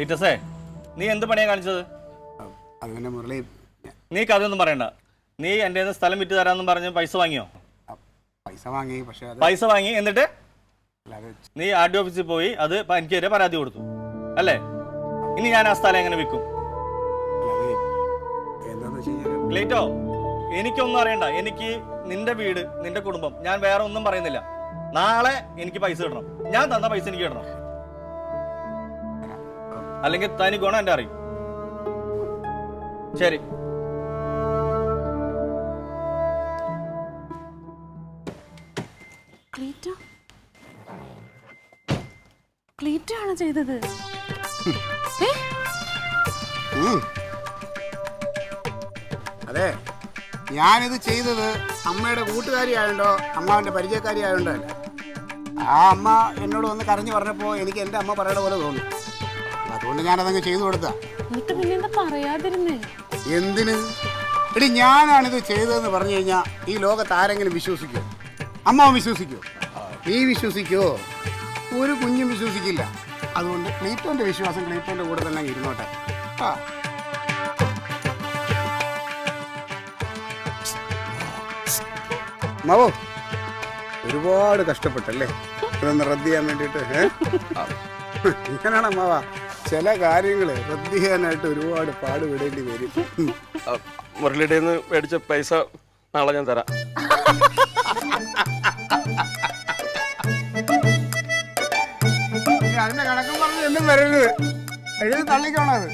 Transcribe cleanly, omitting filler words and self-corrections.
ക്ലീറ്റസേ, നീ എന്ത് പണിയാ കാണിച്ചത്? അങ്ങനെ മുരളി, നീ കഥയൊന്നും പറയണ്ട. നീ എൻ്റെ സ്ഥലം വിറ്റ് തരാമെന്നും പറഞ്ഞ് പൈസ വാങ്ങിയോ? പൈസ വാങ്ങി. പക്ഷെ പൈസ വാങ്ങി എന്നിട്ട് നീ ആർ ഡി ഓഫീസിൽ പോയി അത് എനിക്കെതിരെ പരാതി കൊടുത്തു അല്ലേ? ഇനി ഞാൻ ആ സ്ഥലം എങ്ങനെ വിൽക്കും? ക്ലീറ്റോ, എനിക്കൊന്നും അറിയണ്ട. എനിക്ക് നിന്റെ വീട്, നിന്റെ കുടുംബം, ഞാൻ വേറെ ഒന്നും പറയുന്നില്ല. നാളെ എനിക്ക് പൈസ കിട്ടണം. ഞാൻ തന്ന പൈസ എനിക്ക് കിട്ടണം. അല്ലെങ്കിൽ തനി ഗുണം എന്റെ അറിയും. ശരി. ക്ലീറ്റോ ആണ് ചെയ്തത്. അതെ, ഞാനിത് ചെയ്തത് അമ്മയുടെ കൂട്ടുകാരി ആയോണ്ടോ അമ്മാവിന്റെ പരിചയക്കാരി ആയോണ്ടോ അല്ല. ആ അമ്മ എന്നോട് വന്ന് കരഞ്ഞു പറഞ്ഞപ്പോൾ എനിക്ക് എൻ്റെ അമ്മ പറയണ പോലെ തോന്നി. അതുകൊണ്ട് ഞാനതങ്ങ് ചെയ്തു കൊടുത്താ. പറയാതിരുന്നേ എന്തിന്? എടി, ഞാനാണിത് ചെയ്തതെന്ന് പറഞ്ഞു കഴിഞ്ഞാൽ ഈ ലോകത്ത് ആരെങ്കിലും വിശ്വസിക്കുമോ? അമ്മാവൻ വിശ്വസിക്കുമോ? നീ വിശ്വസിക്കുമോ? ഒരു കുഞ്ഞും വിശ്വസിക്കില്ല. അതുകൊണ്ട് ക്ലീറ്റോന്റെ വിശ്വാസം ക്ലീറ്റോന്റെ കൂടെ തന്നെ ഇരുന്നോട്ടെ. മാവോ, ഒരുപാട് കഷ്ടപ്പെട്ടല്ലേ ഇതൊന്ന് റദ്ദ് ചെയ്യാൻ വേണ്ടിയിട്ട്? ഇങ്ങനെയാണ് അമ്മാവ, ചില കാര്യങ്ങൾ റദ്ദ് ചെയ്യാനായിട്ട് ഒരുപാട് പാടുപെടേണ്ടി വരും. മുരളിയുടെ നിന്ന് മേടിച്ച പൈസ നാളെ ഞാൻ തരാം. അതിന്റെ കണക്കും പറഞ്ഞ് എന്നും വരരുത്, എഴുതി തള്ളിക്കോണത്.